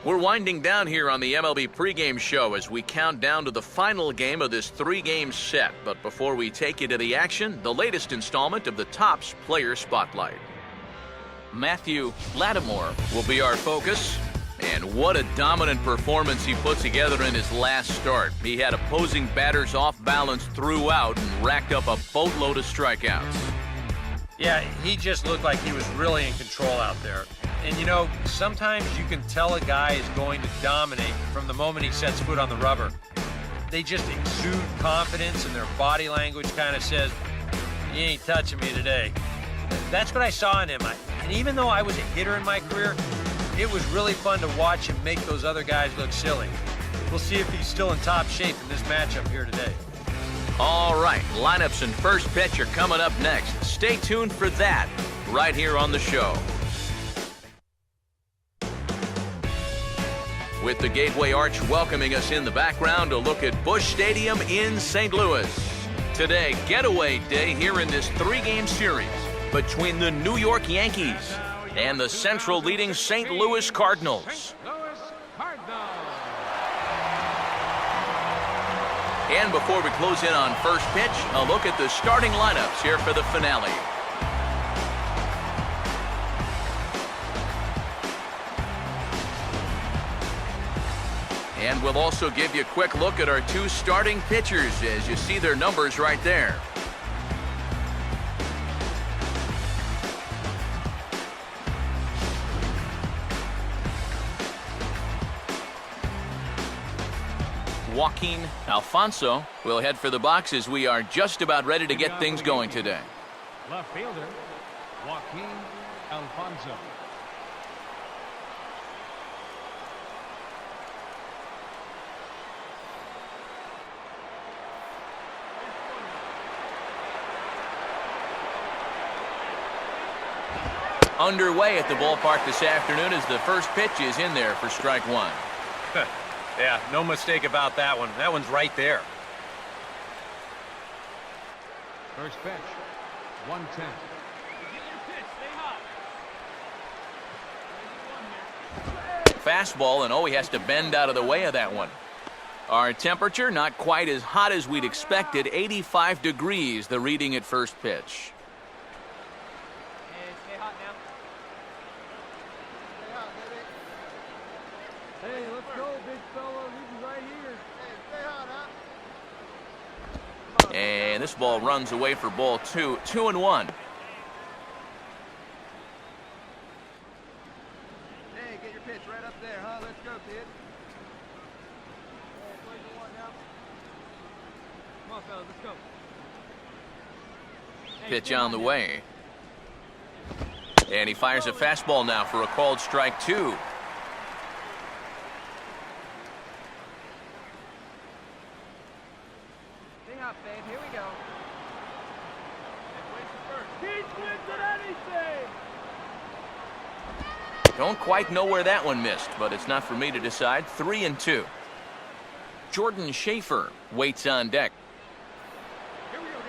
We're winding down here on the MLB pregame show as we count down to the final game of this three-game set. But before we take you to the action, the latest installment of the Topps Player Spotlight. Matthew Lattimore will be our focus. And what a dominant performance he put together in his last start. He had opposing batters off balance throughout and racked up a boatload of strikeouts. Yeah, he just looked like he was really in control out there. And you know, sometimes you can tell a guy is going to dominate from the moment he sets foot on the rubber. They just exude confidence, and their body language kind of says, "You ain't touching me today." That's what I saw in him. And even though I was a hitter in my career, it was really fun to watch him make those other guys look silly. We'll see if he's still in top shape in this matchup here today. All right, lineups and first pitch are coming up next. Stay tuned for that right here on the show. With the Gateway Arch welcoming us in the background, a look at Busch Stadium in St. Louis. Today, getaway day here in this three-game series between the New York Yankees and the Central leading St. Louis Cardinals. And before we close in on first pitch, a look at the starting lineups here for the finale. And we'll also give you a quick look at our two starting pitchers as you see their numbers right there. Joaquin Alfonso will head for the box as we are just about ready to get things going today. Left fielder, Joaquin Alfonso. Underway at the ballpark this afternoon as the first pitch is in there for strike one. Yeah, no mistake about that one. That one's right there. First pitch, 110. Fastball, and oh, he has to bend out of the way of that one. Our temperature not quite as hot as we'd expected. 85 degrees, the reading at first pitch. And this ball runs away for ball two. 2-1. Hey, get your pitch right up there, huh? Let's go, kid. Come on, fellas, let's go. Pitch on the way. And he fires a fastball now for a called strike two. Here we go. Don't quite know where that one missed, but it's not for me to decide. 3-2. Jordan Schaefer waits on deck. Here we go,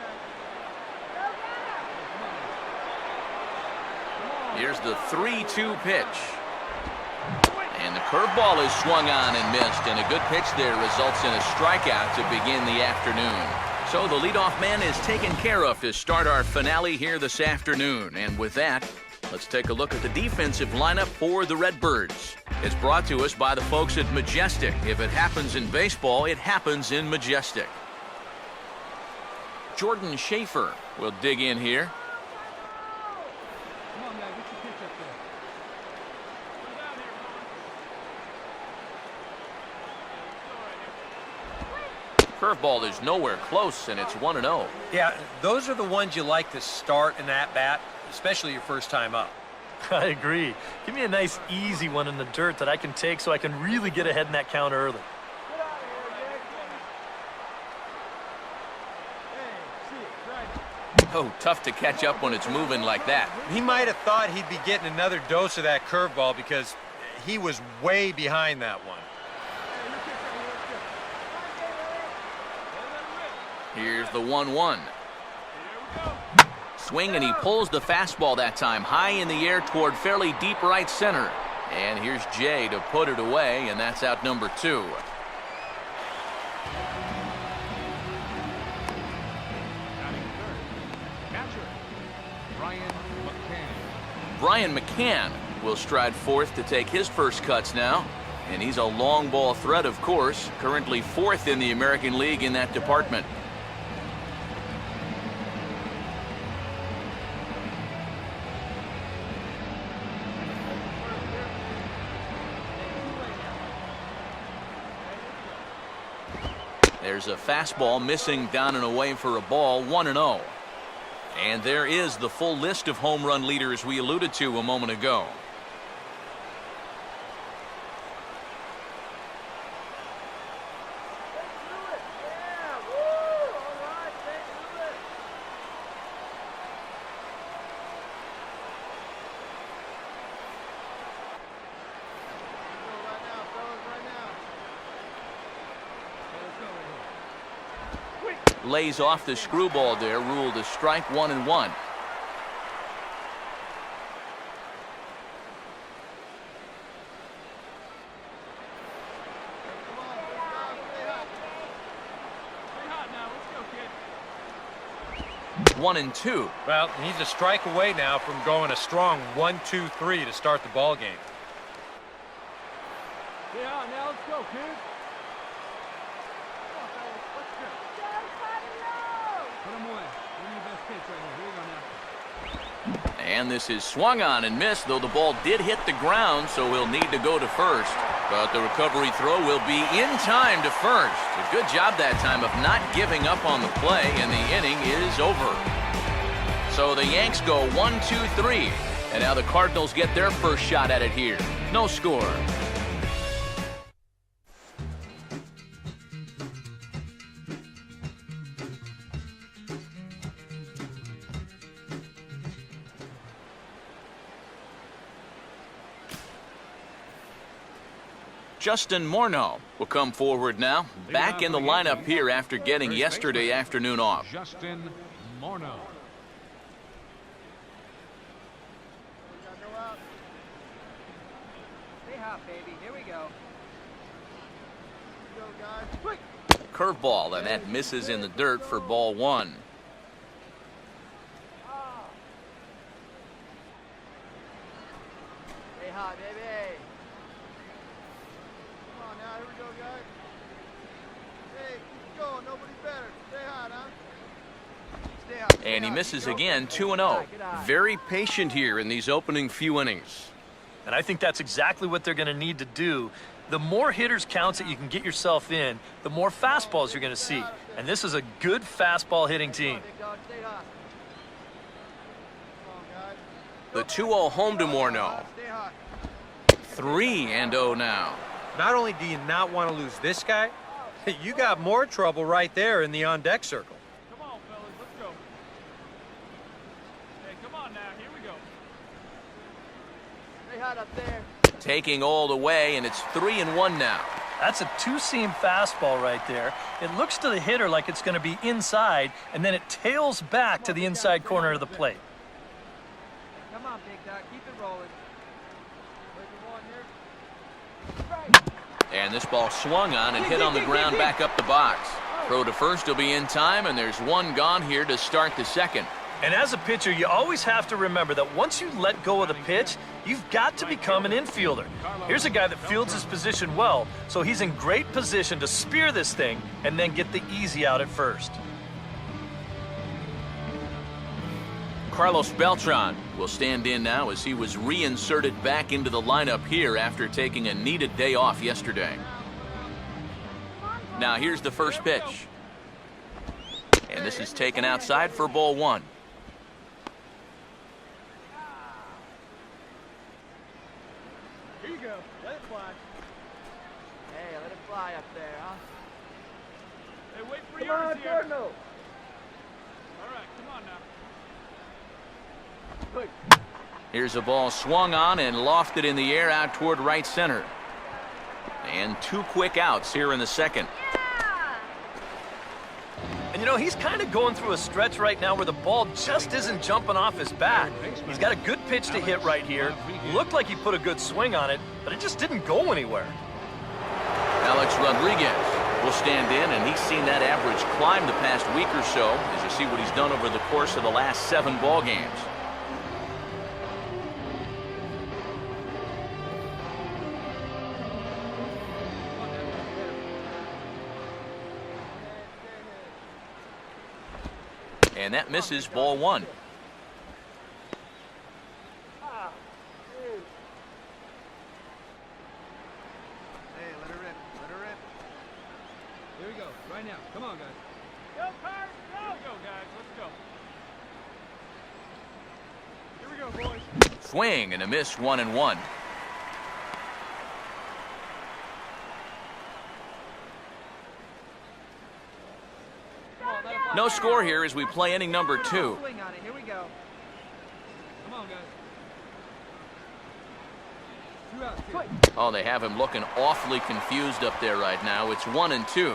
guys. Here's the 3-2 pitch. And the curveball is swung on and missed, and a good pitch there results in a strikeout to begin the afternoon. So the leadoff man is taken care of to start our finale here this afternoon. And with that, let's take a look at the defensive lineup for the Redbirds. It's brought to us by the folks at Majestic. If it happens in baseball, it happens in Majestic. Jordan Schaefer will dig in here. Come on, guys, get your pitch up there. Curveball is nowhere close, and it's 1-0. Yeah, those are the ones you like to start in that bat, especially your first time up. I agree. Give me a nice, easy one in the dirt that I can take so I can really get ahead in that count early. Oh, tough to catch up when it's moving like that. He might have thought he'd be getting another dose of that curveball because he was way behind that one. Here's the 1-1. Swing, and he pulls the fastball that time high in the air toward fairly deep right center. And here's Jay to put it away, and that's out number 2. Batting third. Catcher, Brian McCann. Brian McCann will stride fourth to take his first cuts now. And he's a long ball threat, of course, currently 4th in the American League in that department. There's a fastball missing down and away for a ball, 1-0. And there is the full list of home run leaders we alluded to a moment ago. Lays off the screwball there, ruled a strike, 1-1. One and two. Well, he's a strike away now from going a strong 1-2-3 to start the ball game. Yeah, now let's go, kid. Put him away. Give me your best pitch right here. Here we go now. And this is swung on and missed, though the ball did hit the ground, so he'll need to go to first. But the recovery throw will be in time to first. A good job that time of not giving up on the play, and the inning is over. So the Yanks go 1-2-3, and now the Cardinals get their first shot at it here. No score. Justin Morneau will come forward now, back in the lineup here after getting yesterday afternoon off. Justin Morneau. Stay hot, baby. Here we go. Go, guys. Quick. Curveball, and that misses in the dirt for ball 1. Stay hot, baby. And he misses again, 2-0. Very patient here in these opening few innings. And I think that's exactly what they're going to need to do. The more hitters counts that you can get yourself in, the more fastballs you're going to see. And this is a good fastball hitting team. The 2-0 home to Morneau. 3-0 now. Not only do you not want to lose this guy, you got more trouble right there in the on-deck circle. Come on, fellas. Let's go. Hey, come on now. Here we go. Stay hot up there. Taking all the way, and it's 3-1 now. That's a two-seam fastball right there. It looks to the hitter like it's going to be inside, and then it tails back to the inside corner of the plate. Come on, big dog. Keep it rolling. And this ball swung on and hit on the ground back up the box. Throw to first will be in time, and there's one gone here to start the second. And as a pitcher, you always have to remember that once you let go of the pitch, you've got to become an infielder. Here's a guy that fields his position well, so he's in great position to spear this thing and then get the easy out at first. Carlos Beltran will stand in now as he was reinserted back into the lineup here after taking a needed day off yesterday. Now here's the first pitch. And this is taken outside for ball 1. Here you go. Let it fly. Hey, let it fly up there, huh? Hey, wait for yours here. Cardinal. All right, come on now. Quick. Here's a ball swung on and lofted in the air out toward right center. And 2 quick outs here in the second. And you know, he's kind of going through a stretch right now where the ball just isn't jumping off his bat. He's got a good pitch to hit right here. Looked like he put a good swing on it, but it just didn't go anywhere. Alex Rodriguez will stand in, and he's seen that average climb the past week or so as you see what he's done over the course of the last 7 ball games. And that misses, ball 1. Hey, let her rip. Let her rip. Here we go. Right now. Come on, guys. Go, Card! Go! Go, guys. Let's go. Here we go, boys. Swing and a miss, 1-1. No score here as we play inning number 2. Swing on it. Here we go. Come on, guys. 2 outs. Oh, they have him looking awfully confused up there right now. It's 1-2.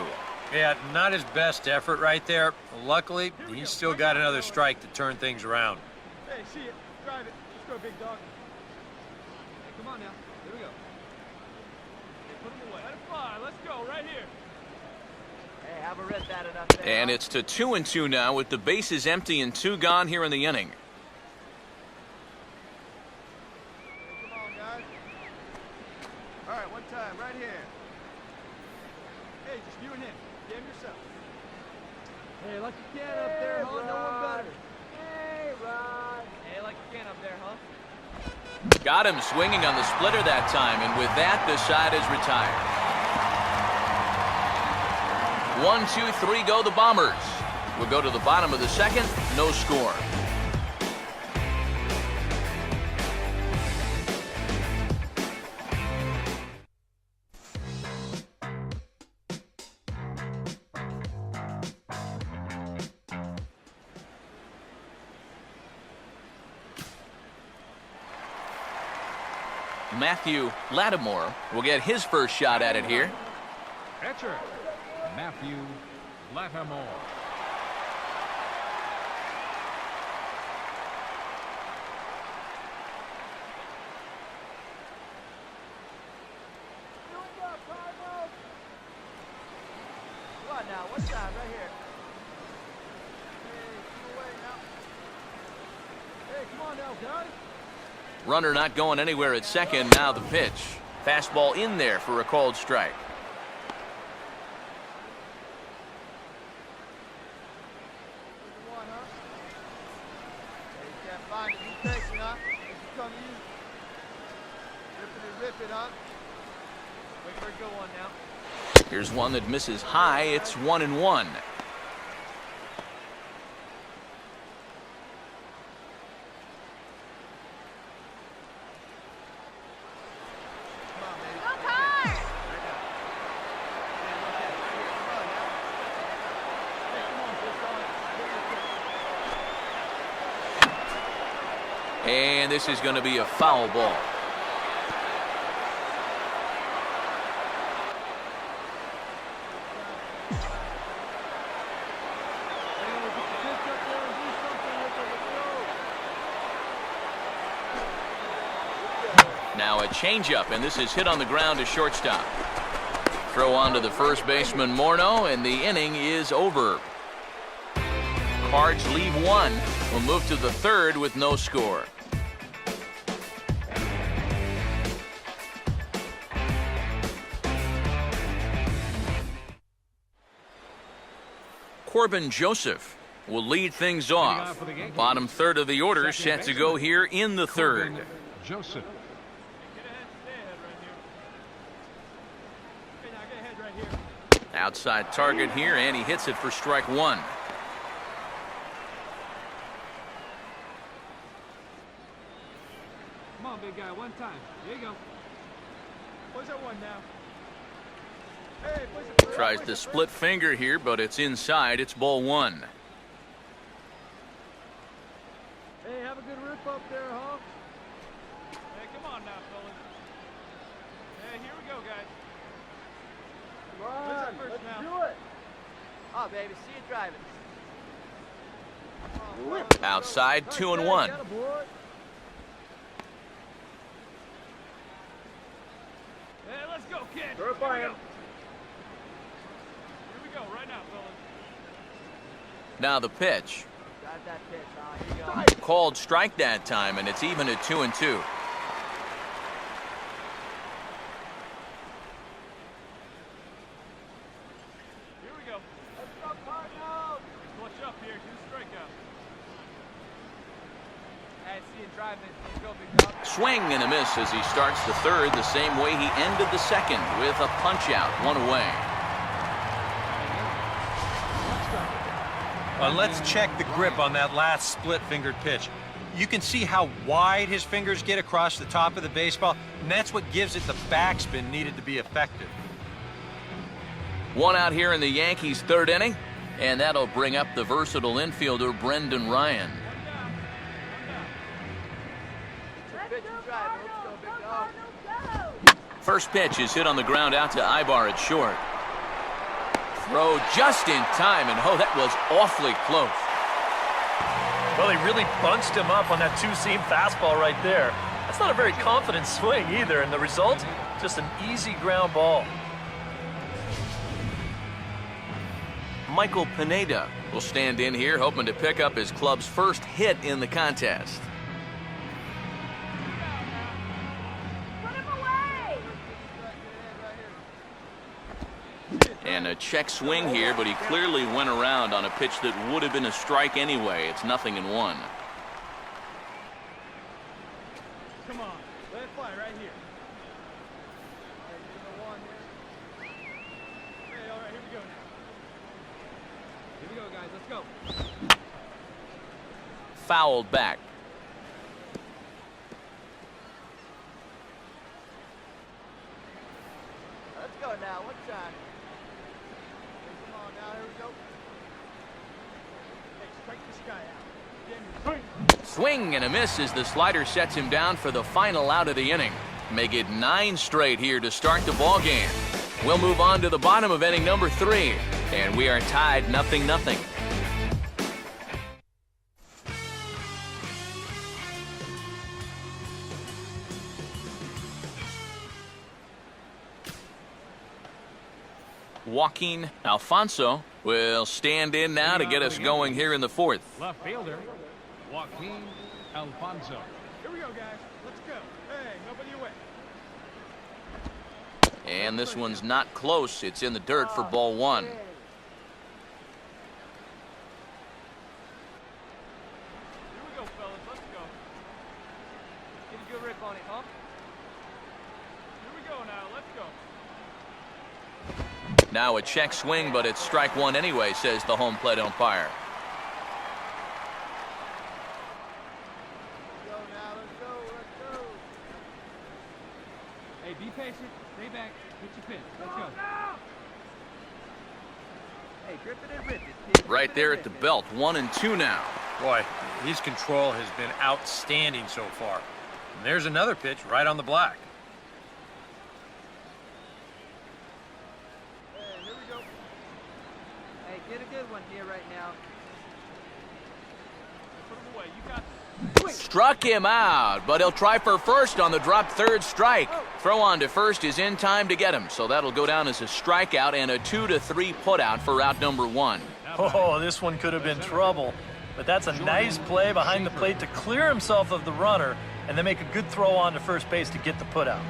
Yeah, not his best effort right there. Luckily, he's still got another strike to turn things around. Hey, see it. Drive it. Let's go, big dog. Hey, come on now. Here we go. Hey, put him away. Let it fly. Let's go right here. Hey, have a rip at it up there. And it's to 2-2 now with the bases empty and 2 gone here in the inning. Hey, come on, guys. All right, one time, right here. Hey, just you and him. Game yourself. Hey, like you can up there, huh? No one better. Hey, Rod. Hey, like you can up there, huh? Got him swinging on the splitter that time, and with that, the side is retired. 1, 2, 3 go the Bombers. We'll go to the bottom of the 2nd, no score. Matthew Lattimore will get his first shot at it here. Catcher, Matthew Lattimore. Come on now, one time, right here. Hey, keep away now. Hey, come on now, guys. Runner not going anywhere at 2nd. Now the pitch. Fastball in there for a called strike. One, huh? Hey, you can't find it. You chasing, huh? It's come to you. Rip it, huh? Wait for a good one now. Here's one that misses high. It's 1-1. And this is going to be a foul ball. Now a changeup, and this is hit on the ground to shortstop. Throw on to the first baseman Morneau, and the inning is over. Cards leave 1. We'll move to the 3rd with no score. Corbin Joseph will lead things off. Bottom 3rd of the order set to go here in the 3rd. Joseph. Get ahead, stay ahead right here. Okay, now get ahead right here. Outside target here, and he hits it for strike 1. Come on, big guy. One time. Here you go. Where's that one now? Hey, Tries to split finger here, but it's inside. It's ball 1. Hey, have a good rip up there, huh? Hey, come on now, fellas. Hey, here we go, guys. Come on, let's do it. Come on, baby. See you driving. Outside, 2-1. Hey, let's go, kid. Here we go. Here we go, right now, fellas. Now the pitch. Drive that pitch, huh? Here you go. Called strike that time, and it's even at 2-2. Here we go. Let's go, Cardinals. Clutch up here. Two strikeouts. Hey, see you driving. Let's go, big dog. Swing and a miss as he starts the third the same way he ended the second, with a punch-out, one away. Let's check the grip on that last split-fingered pitch. You can see how wide his fingers get across the top of the baseball, and that's what gives it the backspin needed to be effective. One out here in the Yankees' third inning, and that'll bring up the versatile infielder Brendan Ryan. Pitch and drive. Let's go, big dog. First pitch is hit on the ground out to Ibar at short. Throw just in time, and oh, that was awfully close. Well, he really bunched him up on that two-seam fastball right there. That's not a very confident swing either, and the result, just an easy ground ball. Michael Pineda will stand in here, hoping to pick up his club's first hit in the contest. And a check swing here, but he clearly went around on a pitch that would have been a strike anyway. It's 0-1. Come on. Let it fly right here. Hey, all right, here we go now. Here we go, guys. Let's go. Fouled back. Let's go now. One shot. Come on now. Here we go. Hey, strike this guy out. Swing and a miss as the slider sets him down for the final out of the inning. Make it 9 straight here to start the ball game. We'll move on to the bottom of inning number 3, and we are tied 0-0. Joaquin Alfonso will stand in now to get us going here in the 4th. Left fielder, Joaquin Alfonso. Here we go, guys. Let's go. Hey, nobody away. And this one's not close. It's in the dirt for ball 1. Here we go, fellas. Let's go. Get a good rip on it, huh? Here we go now. Let's go. Now a check swing, but it's strike 1 anyway, says the home plate umpire. Let's go now. Let's go. Let's go. Hey, be patient. Stay back. Get your pitch. Let's go. Hey, grip it and rip it, kid. Right there at the belt. 1-2 now. Boy, his control has been outstanding so far. And there's another pitch right on the black. Hey, here we go. Hey, get a good one here right now. Put him away. You got this. Struck him out, but he'll try for first on the dropped third strike. Throw on to first is in time to get him, so that'll go down as a strikeout and a 2-3 putout for out number 1. Oh, this one could have been trouble. But that's a nice play behind the plate to clear himself of the runner and then make a good throw on to first base to get the putout.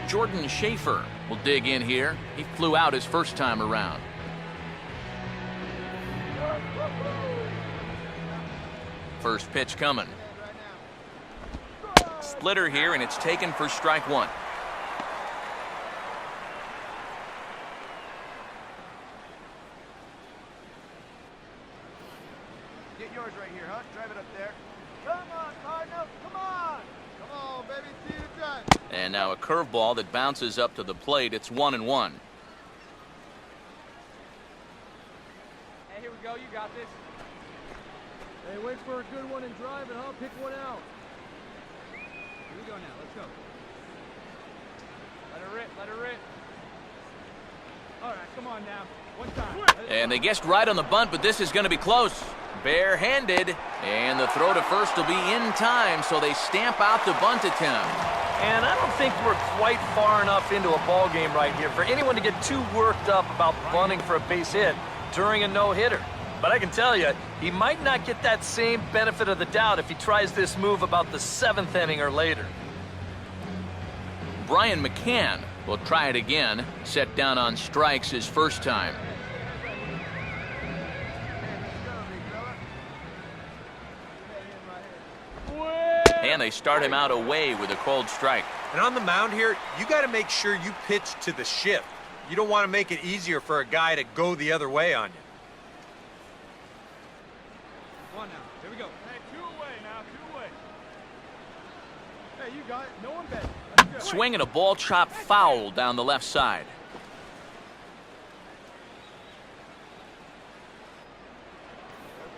Jordan Schaefer will dig in here. He flew out his first time around. First pitch coming. Splitter here, and it's taken for strike 1. Get yours right here, huh? Drive it up there. Come on, Cardinals. Come on. Come on, baby. See you drive. And now a curveball that bounces up to the plate. It's 1-1. Hey, here we go. You got this. Hey, wait for a good one and drive it, huh? Pick one out. Here we go now. Let's go. Let her rip, let her rip. All right, come on now. One time. And they guessed right on the bunt, but this is going to be close. Barehanded, and the throw to first will be in time, so they stamp out the bunt attempt. And I don't think we're quite far enough into a ball game right here for anyone to get too worked up about bunting for a base hit during a no-hitter. But I can tell you, he might not get that same benefit of the doubt if he tries this move about the 7th inning or later. Brian McCann will try it again, set down on strikes his first time. And they start him out away with a cold strike. And on the mound here, you got to make sure you pitch to the shift. You don't want to make it easier for a guy to go the other way on you. Come on now. Here we go. Hey, 2 away now. 2 away. Hey, you got it. No one bet. Let's go. Swinging a ball chop foul down the left side.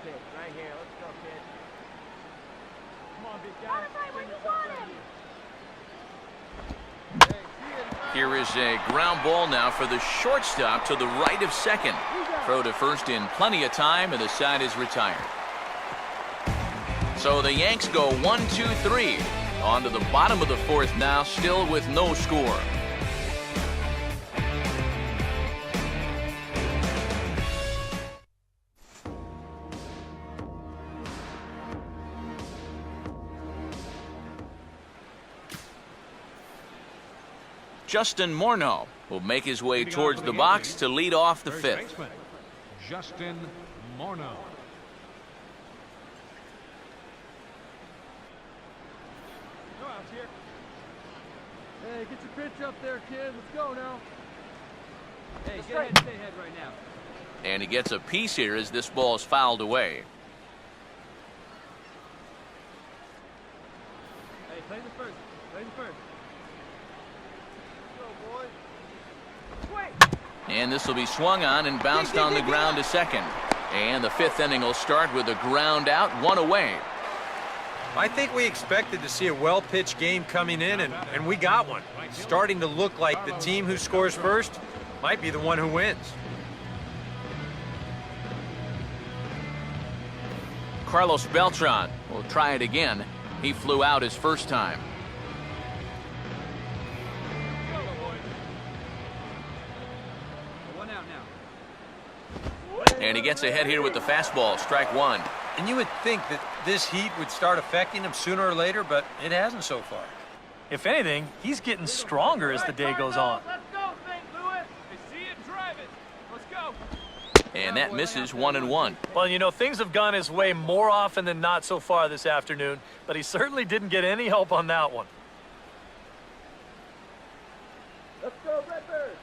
Pitch right here. Let's go, kid. Come on, big guy. Bring yourself right here. Here is a ground ball now for the shortstop to the right of second. Throw to first in plenty of time, and the side is retired. So the Yanks go 1-2-3. On to the bottom of the 4th now, still with no score. Justin Morneau will make his way towards the box to lead off the 5th. Baseman, Justin Morneau. Go out here. Hey, get your pitch up there, kid. Let's go now. Hey, get ahead, stay ahead right now. And he gets a piece here as this ball is fouled away. Hey, play the first. Play the first. And this will be swung on and bounced on the ground to second. And the 5th inning will start with a ground out, 1 away. I think we expected to see a well-pitched game coming in, and we got one. Starting to look like the team who scores first might be the one who wins. Carlos Beltran will try it again. He flew out his first time. And he gets ahead here with the fastball, strike 1. And you would think that this heat would start affecting him sooner or later, but it hasn't so far. If anything, he's getting stronger as the day goes on. Let's go, St. Louis. They see it, drive it. Let's go. And that misses 1-1. Well, you know, things have gone his way more often than not so far this afternoon, but he certainly didn't get any help on that one. Let's go, Redbird.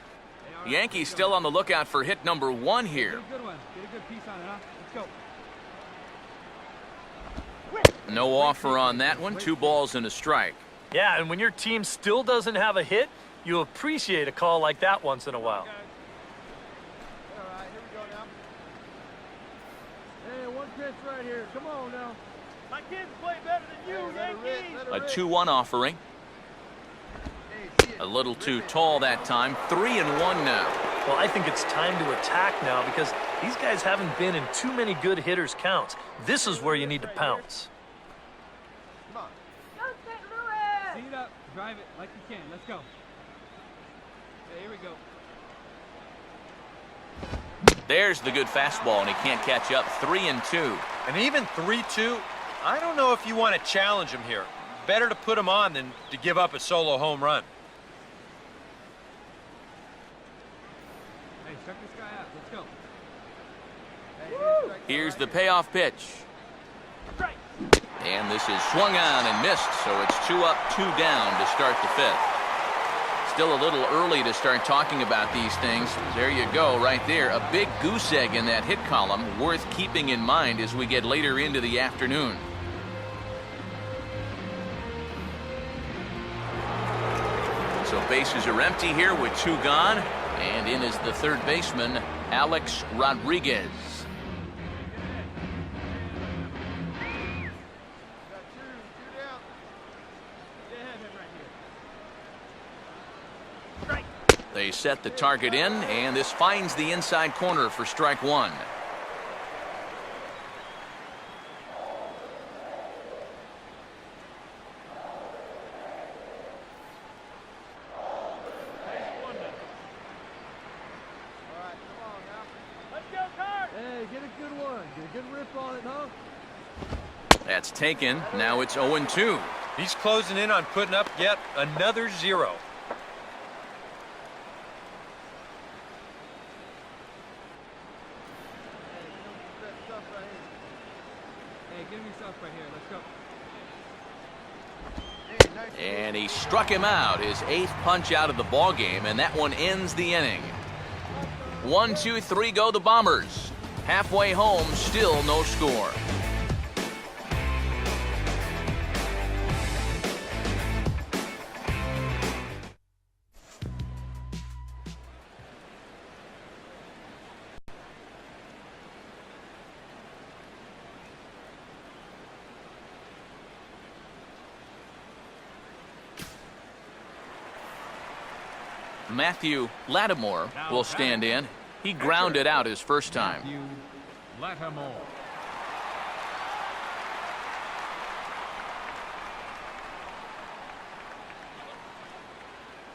Yankees still on the lookout for hit number 1 here. Get a good one. Get a good piece on it, huh? Let's go. No offer on that one. 2 balls and a strike. Yeah, and when your team still doesn't have a hit, you appreciate a call like that once in a while. All right, here we go now. Hey, 1 pitch right here. Come on now. My kids play better than you, Yankees. A 2-1 offering. A little too tall that time. 3-1 now. Well, I think it's time to attack now because these guys haven't been in too many good hitters' counts. This is where you need to pounce. Come on. Go, St. Louis. See it up. Drive it like you can. Let's go. Hey, here we go. There's the good fastball, and he can't catch up. 3-2. And even 3-2, I don't know if you want to challenge him here. Better to put him on than to give up a solo home run. Hey, check this guy out. Let's go. Hey, Here's the payoff pitch. And this is swung on and missed, so it's 2 up, 2 down to start the 5th. Still a little early to start talking about these things. There you go, right there. A big goose egg in that hit column, worth keeping in mind as we get later into the afternoon. So bases are empty here with 2 gone. And in is the 3rd baseman, Alex Rodriguez. They set the target in, and this finds the inside corner for strike one. That's taken. Now it's 0-2. He's closing in on putting up yet another 0. Hey, give me stuff right here. Let's go. And he struck him out, his 8th punch out of the ball game, and that one ends the inning. 1, 2, 3 go the Bombers. Halfway home, still no score. Matthew Lattimore will stand in. He grounded out his first time. Matthew Lattimore.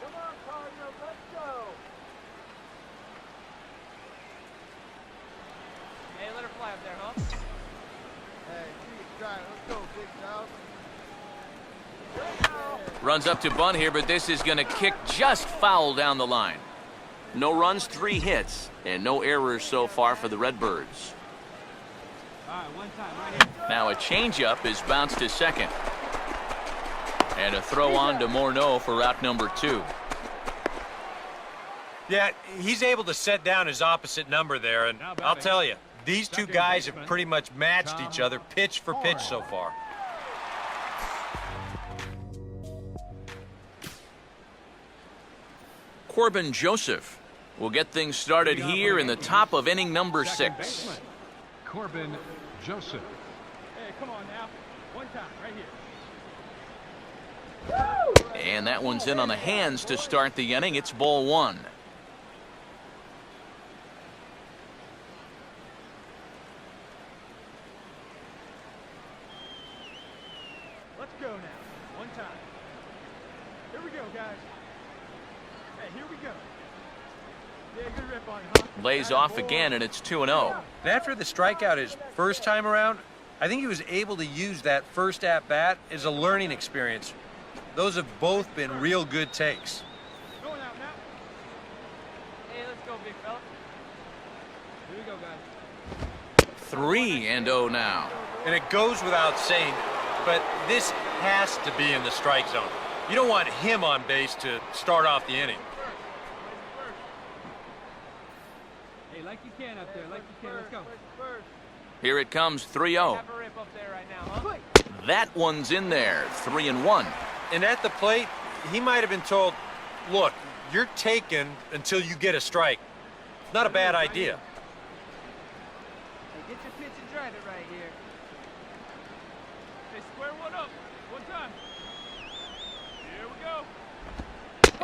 Come on, Cardinals, let's go. Hey, let her fly up there, huh? Hey, keep trying. Let's go, big dog. Runs up to bunt here, but this is going to kick just foul down the line. No runs, 3 hits, and no errors so far for the Redbirds. All right, one time, right here. Now a changeup is bounced to second. And a throw on to Morneau for route number 2. Yeah, he's able to set down his opposite number there, and I'll tell you, these two guys have pretty much matched each other pitch for pitch so far. Corbin Joseph will get things started here in the top of inning number 6. Corbin Joseph. Hey, come on now. One time, right here. And that one's in on the hands to start the inning. It's ball 1. Let's go now. One time. Here we go, guys. Hey, here we go. Yeah, good rip on it, huh? Lays off again, and it's 2-0. After the strikeout his first time around, I think he was able to use that first at-bat as a learning experience. Those have both been real good takes. Going out now. Hey, let's go, big fella. Here we go, guys. 3-0 now. And it goes without saying, but this has to be in the strike zone. You don't want him on base to start off the inning. Hey, like you can up there, like you can. Let's go. Here it comes, 3-0. Have a rip up there right now, huh? That one's in there, 3-1. And at the plate, he might have been told, look, you're taken until you get a strike. Not a bad idea. Hey, get your pitch and drive it right here. Hey, square one up. One time. Here we go.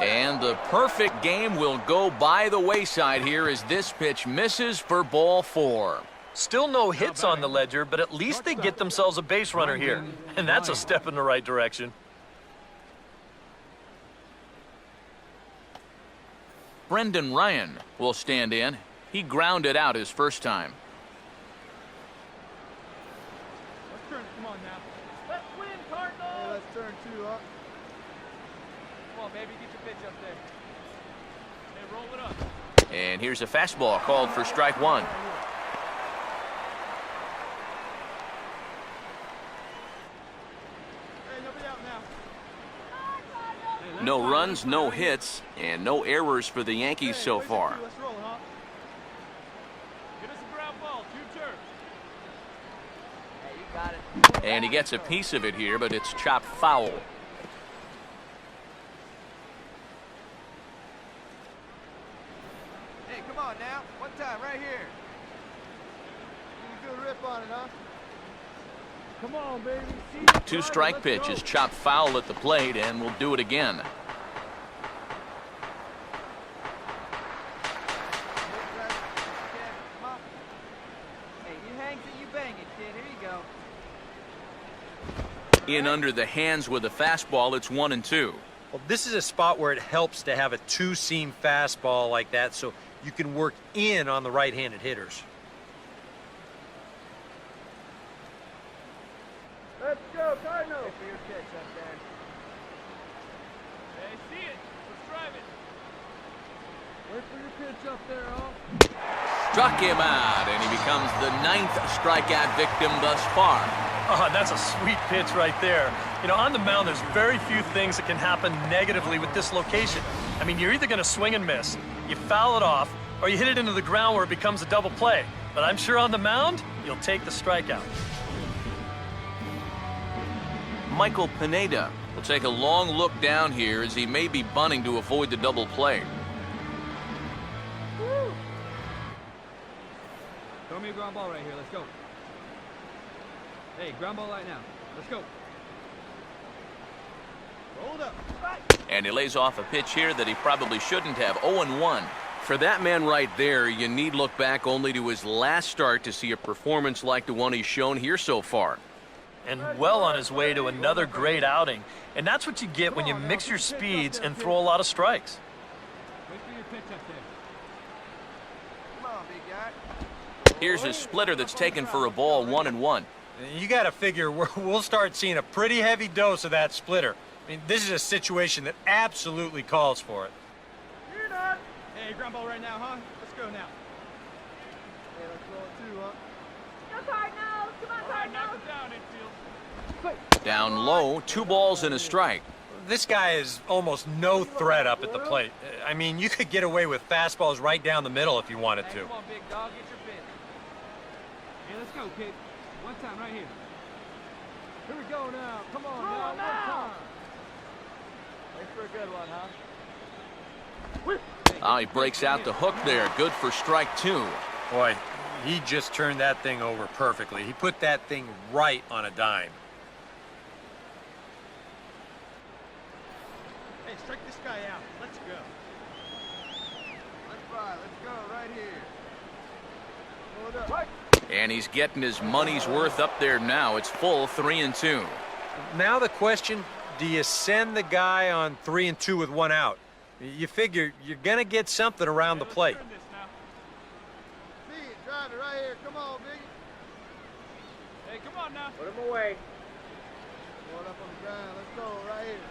And the perfect game will go by the wayside here as this pitch misses for ball 4. Still no hits on the ledger, but at least they get themselves a base runner here. And that's a step in the right direction. Brendan Ryan will stand in. He grounded out his first time. Let's turn it. Come on now. Let's win, Cardinals. Hey, let's turn 2 up. Come on, baby. Get your pitch up there. Hey, roll it up. And here's a fastball called for strike 1. Hey, nobody out now. No runs, no hits, and no errors for the Yankees so far. Let's roll it, huh? Get us a ground ball. 2 turns. Hey, you got it. And he gets a piece of it here, but it's chopped foul. Hey, come on now. One time, right here. Good rip on it, huh? Come on, baby. 2-strike pitch is chopped foul at the plate, and we'll do it again. In under the hands with a fastball, it's 1-2. Well, this is a spot where it helps to have a two-seam fastball like that so you can work in on the right-handed hitters. Let's go, Cardinals! Wait for your pitch up there. Hey, see it. Let's drive it. Wait for your pitch up there, huh? Struck him out, and he becomes the 9th strikeout victim thus far. Oh, that's a sweet pitch right there. You know, on the mound, there's very few things that can happen negatively with this location. I mean, you're either going to swing and miss, you foul it off, or you hit it into the ground where it becomes a double play. But I'm sure on the mound, you'll take the strikeout. Michael Pineda will take a long look down here as he may be bunting to avoid the double play. Woo. Throw me a ground ball right here. Let's go. Hey, ground ball right now. Let's go. Hold up. And he lays off a pitch here that he probably shouldn't have. 0-1. For that man right there, you need look back only to his last start to see a performance like the one he's shown here so far. And well on his way to another great outing. And that's what you get when you mix your speeds and throw a lot of strikes. Wait for your pitch up there. Come on, big guy. Here's his splitter that's taken for a ball. 1-1. You got to figure we'll start seeing a pretty heavy dose of that splitter. I mean, this is a situation that absolutely calls for it. You're not. Hey, ground ball right now, huh? Let's go now. Hey, let's roll it too, huh? Go Cardinals! Come on, All right, knock Cardinals! it down, infield. Down low, 2 balls and a strike. This guy is almost no threat up at the plate. I mean, you could get away with fastballs right down the middle if you wanted Hey, to. come on, big dog, get your pitch. Hey, let's go, kid. One time right here. Here we go now. Come on now. One time. Wait for a good one, huh? Oh, he breaks out the hook there. Good for strike 2. Boy, he just turned that thing over perfectly. He put that thing right on a dime. Hey, strike this guy out. Let's go. Let's fly. Let's go right here. Pull it up. Right. And he's getting his money's worth up there now. It's full 3-2. Now the question, do you send the guy on 3-2 with 1 out? You figure you're going to get something around the plate. See it, drive it right here. Come on, Biggie. Hey, come on now. Put him away. Pull it up on the ground. Let's go right here.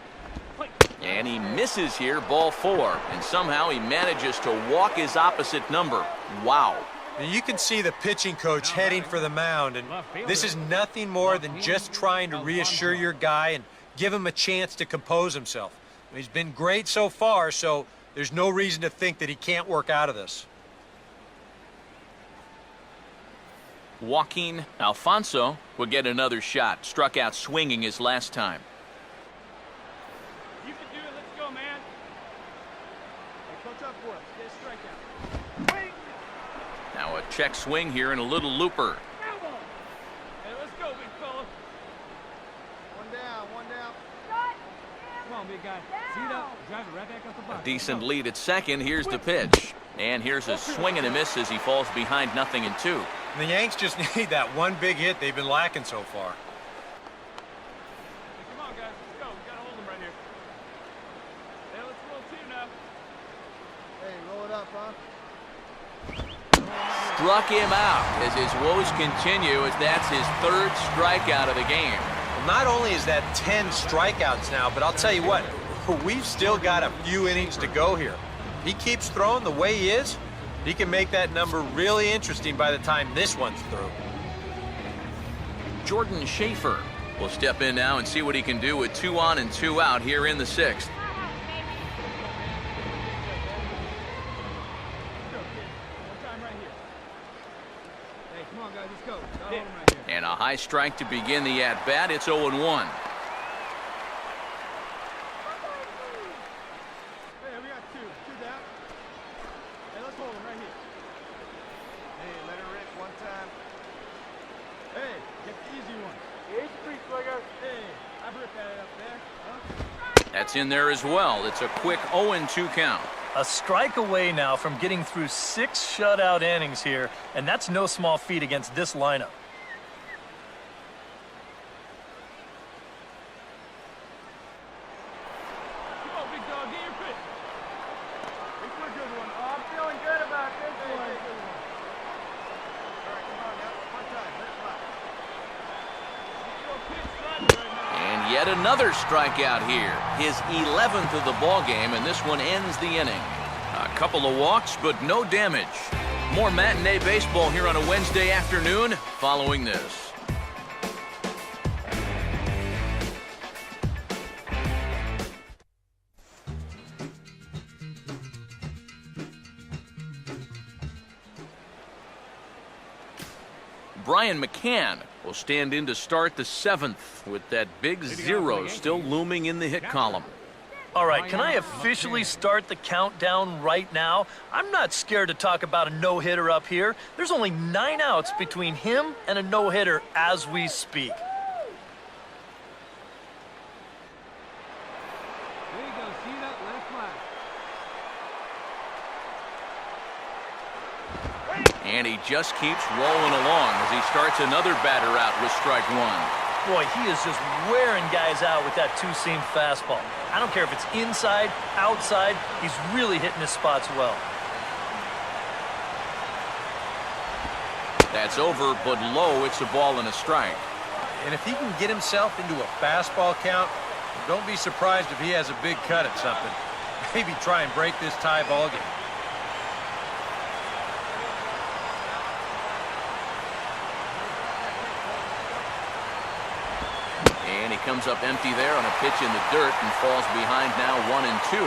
And he misses here, ball 4. And somehow he manages to walk his opposite number. Wow. You can see the pitching coach heading for the mound, and this is nothing more than just trying to reassure your guy and give him a chance to compose himself. He's been great so far, so there's no reason to think that he can't work out of this. Joaquin Alfonso will get another shot. Struck out swinging his last time. You can do it. Let's go, man. Hey, coach up for us. Get a strikeout. Wait. Now a check swing here and a little looper. Hey, let's go, big fella. One down, one down. Come on, big guy. See it up. Drive it right back up the box. A decent lead at second. Here's the pitch. And here's a swing and a miss as he falls behind 0-2. The Yanks just need that one big hit they've been lacking so far. Hey, come on, guys. Let's go. We got to hold him right here. Hey, let's roll 2 now. Hey, roll it up, huh? Struck him out as his woes continue as that's his 3rd strikeout of the game. Well, not only is that 10 strikeouts now, but I'll tell you what, we've still got a few innings to go here. If he keeps throwing the way he is, he can make that number really interesting by the time this one's through. Jordan Schaefer will step in now and see what he can do with 2 on and 2 out here in the 6th. And a high strike to begin the at-bat. It's 0-1. Hey, we got 2 down. Hey, let's hold him right here. Hey, let her rip one time. Hey, get the easy one. Hey, street swagger. Hey, I've ripped that up there. Huh? That's in there as well. It's a quick 0-2 count. A strike away now from getting through 6 shutout innings here, and that's no small feat against this lineup. big dog. Get your pitch. This was a good one. Oh, I'm feeling good about this one. All right, come on now. One time. Let it fly. Get your pitch strike right now. And yet another strikeout here. His 11th of the ball game, and this one ends the inning. A couple of walks, but no damage. More matinee baseball here on a Wednesday afternoon following this. Brian McCann will stand in to start the 7th with that big 0 still looming in the hit column. All right, can I officially start the countdown right now? I'm not scared to talk about a no-hitter up here. There's only 9 outs between him and a no-hitter as we speak. There you go. See that? Let it fly. And he just keeps rolling along as he starts another batter out with strike 1. Boy, he is just wearing guys out with that two-seam fastball. I don't care if it's inside, outside, he's really hitting his spots well. That's over, but low. It's a ball and a strike. And if he can get himself into a fastball count, don't be surprised if he has a big cut at something. Maybe try and break this tie ball game. And he comes up empty there on a pitch in the dirt and falls behind now 1-2.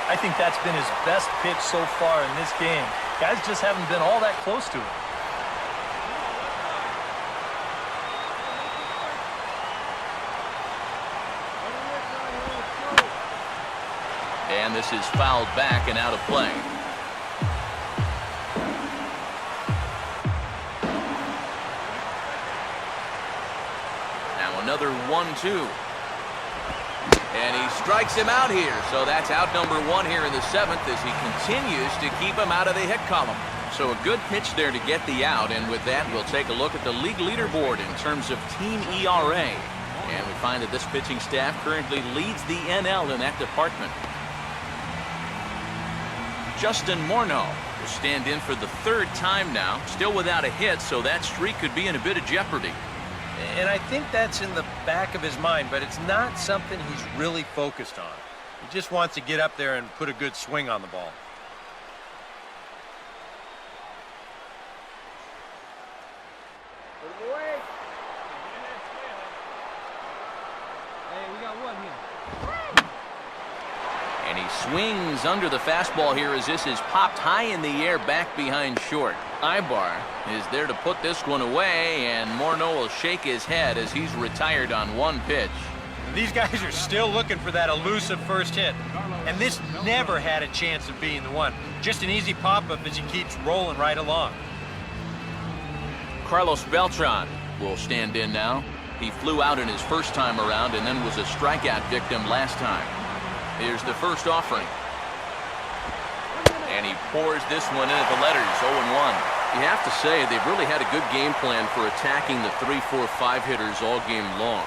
I think that's been his best pitch so far in this game. Guys just haven't been all that close to it. And this is fouled back and out of play. Now another 1-2. And he strikes him out here. So that's out number 1 here in the 7th as he continues to keep him out of the hit column. So a good pitch there to get the out. And with that, we'll take a look at the league leaderboard in terms of team ERA. And we find that this pitching staff currently leads the NL in that department. Justin Morneau will stand in for the 3rd time now, still without a hit, so that streak could be in a bit of jeopardy. And I think that's in the back of his mind, but it's not something he's really focused on. He just wants to get up there and put a good swing on the ball. Put him away. Hey, we got one here. And he swings under the fastball here as this is popped high in the air back behind short. Ibar is there to put this one away, and Morneau will shake his head as he's retired on 1 pitch. These guys are still looking for that elusive first hit, and this never had a chance of being the one. Just an easy pop-up as he keeps rolling right along. Carlos Beltran will stand in now. He flew out in his first time around and then was a strikeout victim last time. Here's the first offering. And he pours this one in at the letters, 0-1. You have to say they've really had a good game plan for attacking the 3, 4, 5 hitters all game long.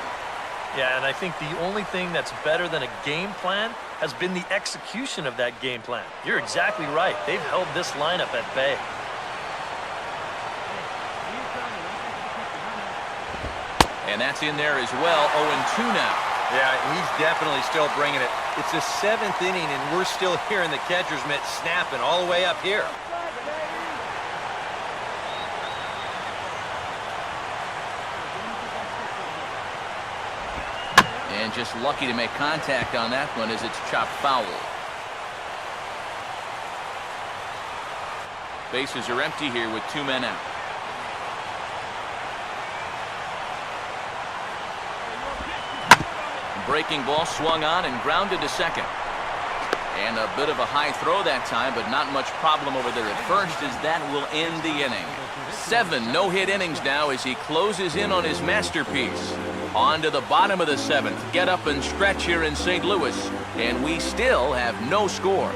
Yeah, and I think the only thing that's better than a game plan has been the execution of that game plan. You're exactly right. They've held this lineup at bay. And that's in there as well, 0-2 now. Yeah, he's definitely still bringing it. It's the 7th inning, and we're still hearing the catcher's mitt snapping all the way up here. And just lucky to make contact on that one as it's chopped foul. Bases are empty here with 2 men out. Breaking ball swung on and grounded to second. And a bit of a high throw that time, but not much problem over there at first as that will end the inning. 7 no-hit innings now as he closes in on his masterpiece. On to the bottom of the 7th. Get up and stretch here in St. Louis. And we still have no score.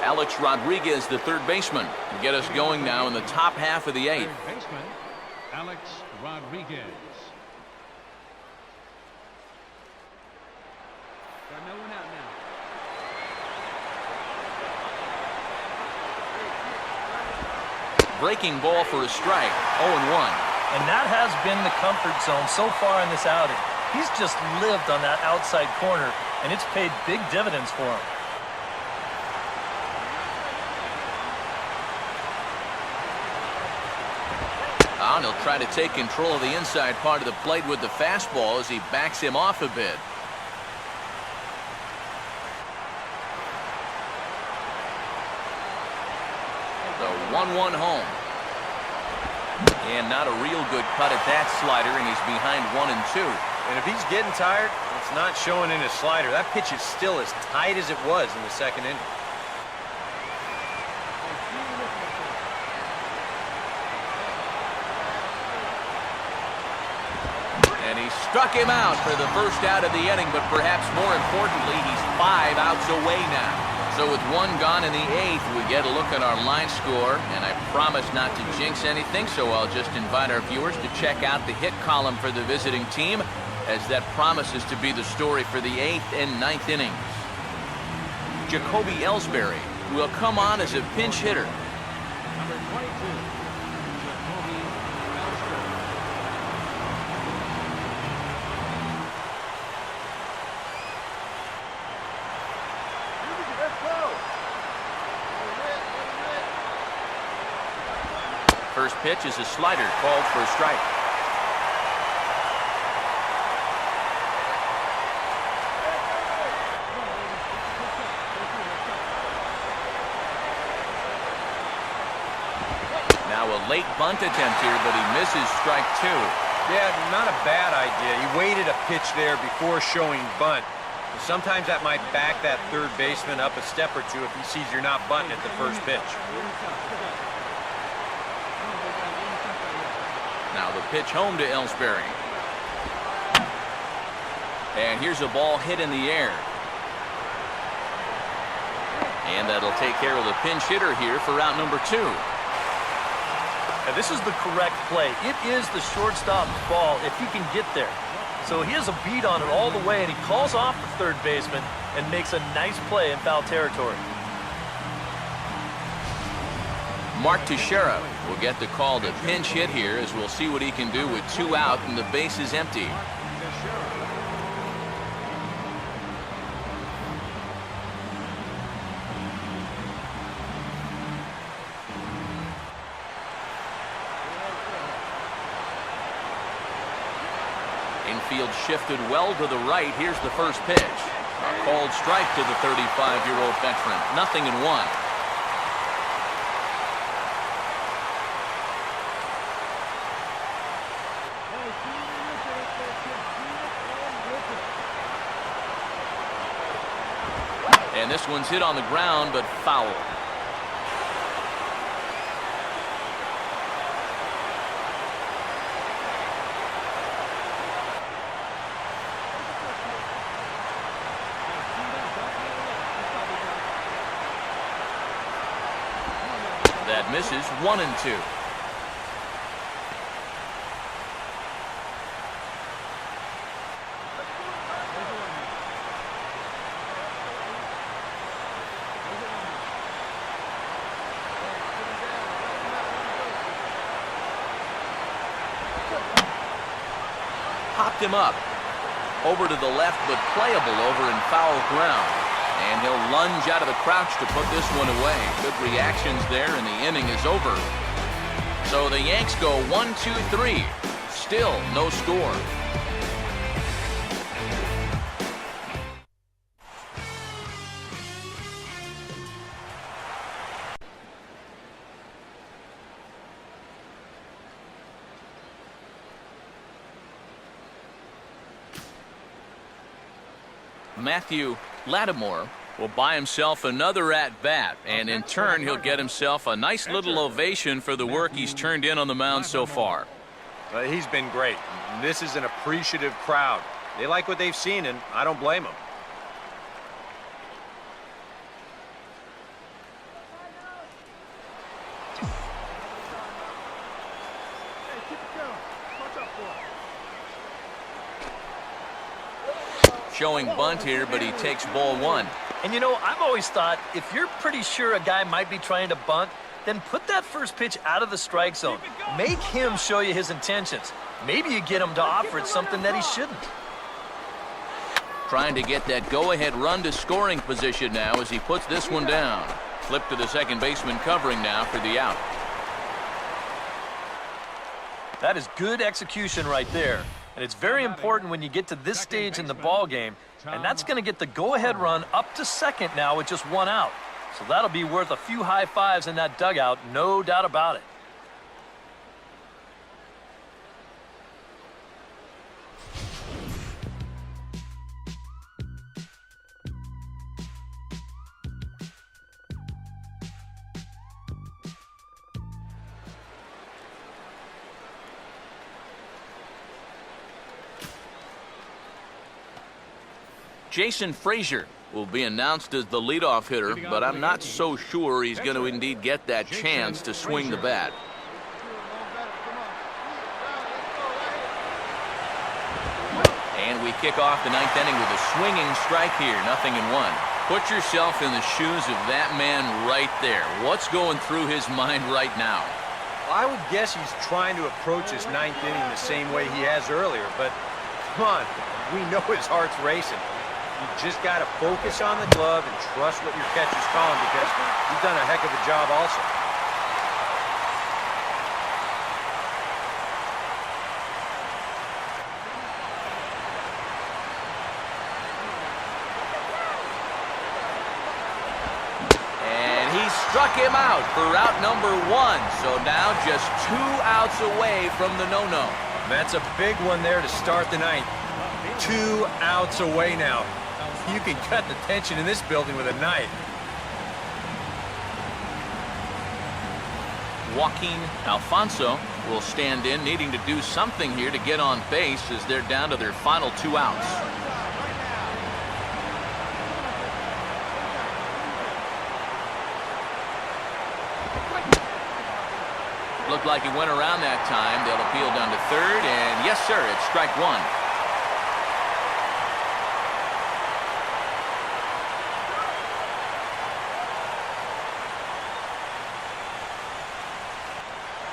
Alex Rodriguez, the third baseman, will get us going now in the top half of the eighth. Third baseman, Alex Rodriguez. Got no one out now. Breaking ball for a strike, 0-1. And that has been the comfort zone so far in this outing. He's just lived on that outside corner, and it's paid big dividends for him. And he'll try to take control of the inside part of the plate with the fastball as he backs him off a bit. The 1-1 home. And not a real good cut at that slider, and he's behind 1-2. And if he's getting tired, it's not showing in his slider. That pitch is still as tight as it was in the second inning. And he struck him out for the first out of the inning, but perhaps more importantly, he's 5 outs away now. So with 1 gone in the 8th, we get a look at our line score, and I promise not to jinx anything, so I'll just invite our viewers to check out the hit column for the visiting team, as that promises to be the story for the 8th and 9th innings. Jacoby Ellsbury will come on as a pinch hitter. Number 22, Jacoby Ellsbury. Let's go. First pitch is a slider called for a strike. Now a late bunt attempt here, but he misses strike 2. Yeah, not a bad idea. He waited a pitch there before showing bunt. Sometimes that might back that third baseman up a step or two if he sees you're not bunting at the first pitch. Now the pitch home to Ellsbury. And here's a ball hit in the air. And that'll take care of the pinch hitter here for out number 2. Now, this is the correct play. It is the shortstop's ball if he can get there. So he has a beat on it all the way, and he calls off the third baseman and makes a nice play in foul territory. Mark Teixeira will get the call to pinch hit here, as we'll see what he can do with 2 out and the base is empty. Infield shifted well to the right. Here's the first pitch. A called strike to the 35-year-old veteran. 0-1. And this one's hit on the ground, but foul. That misses. 1-2. Popped him up. Over to the left, but playable over in foul ground. And he'll lunge out of the crouch to put this one away. Good reactions there, and the inning is over. So the Yanks go 1-2-3. Still no score. Matthew Lattimore will buy himself another at-bat, and in turn he'll get himself a nice little ovation for the work he's turned in on the mound so far. He's been great. This is an appreciative crowd. They like what they've seen, and I don't blame them. showing bunt here, but he takes ball one. And you know, I've always thought if you're pretty sure a guy might be trying to bunt, then put that first pitch out of the strike zone. Make him show you his intentions. Maybe you get him to offer it something that he shouldn't. Trying to get that go-ahead run to scoring position now as he puts this one down. Flip to the second baseman covering now for the out. That is good execution right there. And it's very important when you get to this stage in the ball game. And that's going to get the go-ahead run up to second now with just one out. So that'll be worth a few high fives in that dugout, no doubt about it. Jason Frazier will be announced as the leadoff hitter, but I'm not so sure he's going to indeed get that chance to swing the bat. And we kick off the ninth inning with a swinging strike here, 0-1. Put yourself in the shoes of that man right there. What's going through his mind right now? I would guess he's trying to approach his ninth inning the same way he has earlier, but come on, we know his heart's racing. You just got to focus on the glove and trust what your catcher's calling, because you've done a heck of a job also. And he struck him out for out number one. So now just 2 outs away from the no-no. That's a big one there to start the ninth. 2 outs away now. You can cut the tension in this building with a knife. Joaquin Alfonso will stand in, needing to do something here to get on base as they're down to their final 2 outs. Looked like he went around that time. They'll appeal down to third, and yes, sir, it's strike one.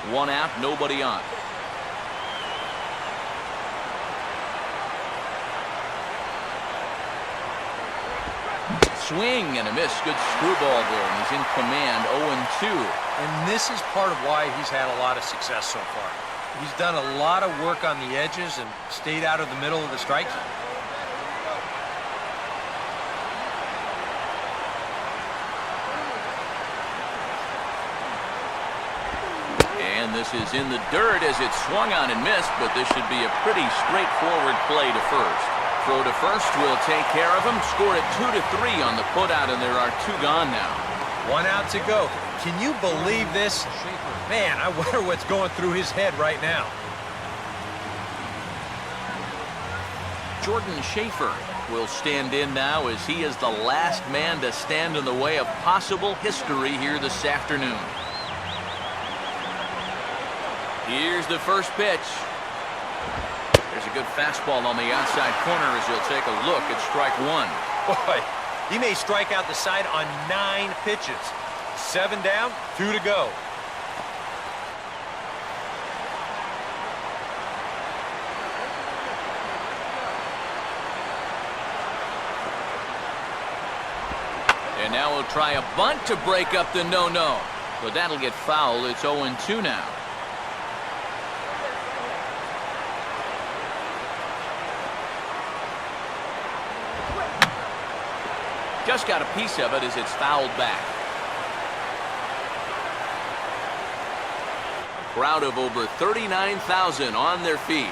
One out, nobody on. Swing and a miss. Good screwball there, and he's in command, 0-2. And this is part of why he's had a lot of success so far. He's done a lot of work on the edges and stayed out of the middle of the strike zone. This is in the dirt as it swung on and missed, but this should be a pretty straightforward play to first. Throw to first will take care of him. Score it 2-3 on the putout, and there are 2 gone now. 1 out to go. Can you believe this? Man, I wonder what's going through his head right now. Jordan Schaefer will stand in now as he is the last man to stand in the way of possible history here this afternoon. Here's the first pitch. There's a good fastball on the outside corner as he'll take a look at strike one. Boy, he may strike out the side on 9 pitches. 7 down, 2 to go. And now we'll try a bunt to break up the no-no. But that'll get foul. It's 0-2 now. Just got a piece of it as it's fouled back. A crowd of over 39,000 on their feet.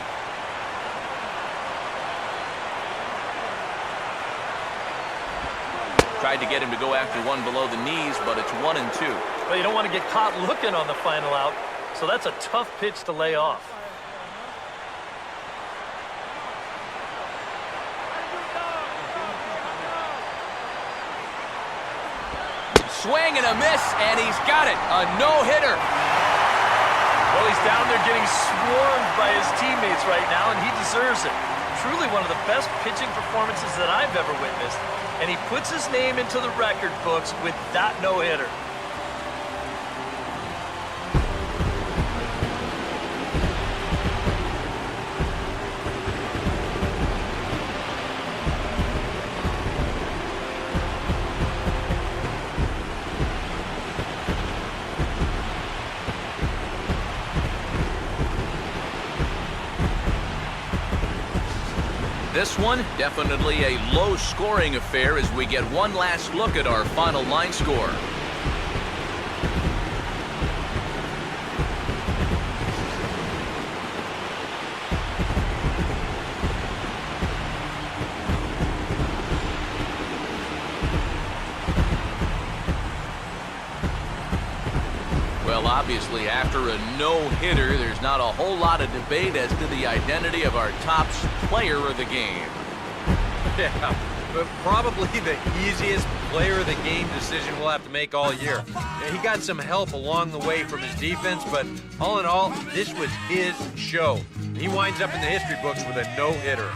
Tried to get him to go after one below the knees, but it's 1-2. Well, you don't want to get caught looking on the final out, so that's a tough pitch to lay off. Swing and a miss, and he's got it. A no-hitter. Well, he's down there getting swarmed by his teammates right now, and he deserves it. truly one of the best pitching performances that I've ever witnessed, and he puts his name into the record books with that no-hitter. This one, definitely a low-scoring affair as we get one last look at our final line score. Well, obviously, after a no-hitter, there's not a whole lot of debate as to the identity of our top player of the game. Yeah, but probably the easiest player of the game decision we'll have to make all year. Yeah, he got some help along the way from his defense, but all in all, this was his show. He winds up in the history books with a no-hitter.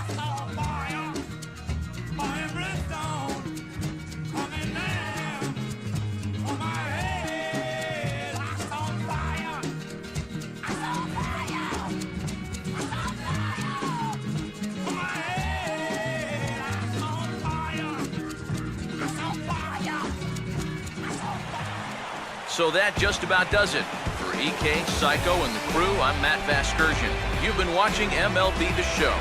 So that just about does it. For EK, Psycho, and the crew, I'm Matt Vasgersian. You've been watching MLB The Show.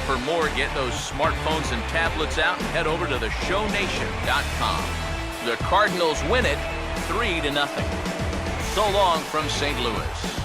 For more, get those smartphones and tablets out and head over to theshownation.com. The Cardinals win it 3-0. So long from St. Louis.